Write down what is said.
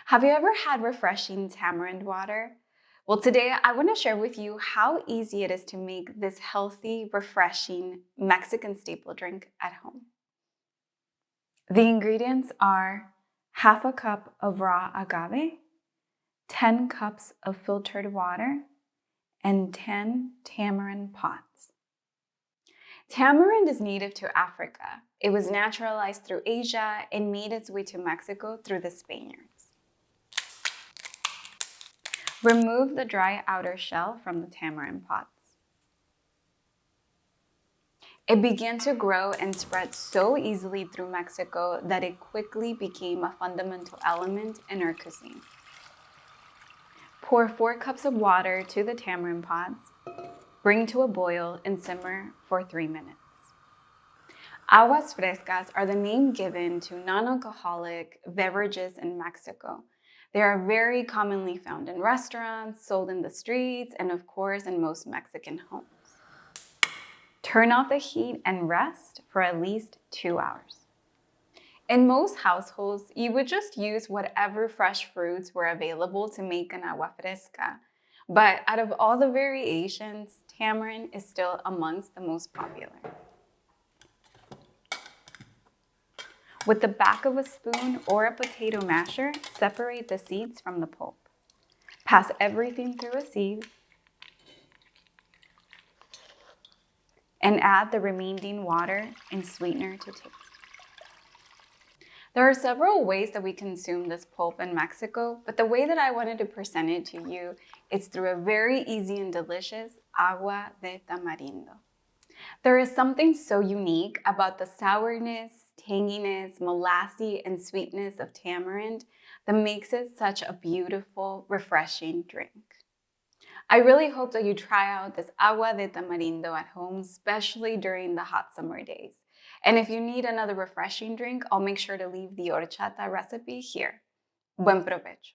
Have you ever had refreshing tamarind water? Well, today I want to share with you how easy it is to make this healthy, refreshing Mexican staple drink at home. The ingredients are half a cup of raw agave, 10 cups of filtered water, and 10 tamarind pods. Tamarind is native to Africa. It was naturalized through Asia and made its way to Mexico through the Spaniards. Remove the dry outer shell from the tamarind pods. It began to grow and spread so easily through Mexico that it quickly became a fundamental element in our cuisine. Pour 4 cups of water to the tamarind pods, bring to a boil, and simmer for 3 minutes. Aguas frescas are the name given to non-alcoholic beverages in Mexico. They are very commonly found in restaurants, sold in the streets, and of course in most Mexican homes. Turn off the heat and rest for at least 2 hours. In most households, you would just use whatever fresh fruits were available to make an agua fresca. But out of all the variations, tamarind is still amongst the most popular. With the back of a spoon or a potato masher, separate the seeds from the pulp. Pass everything through a sieve and add the remaining water and sweetener to taste. There are several ways that we consume this pulp in Mexico, but the way that I wanted to present it to you is through a very easy and delicious agua de tamarindo. There is something so unique about the sourness, tanginess, molassy, and sweetness of tamarind that makes it such a beautiful, refreshing drink. I really hope that you try out this agua de tamarindo at home, especially during the hot summer days. And if you need another refreshing drink, I'll make sure to leave the horchata recipe here. Buen provecho.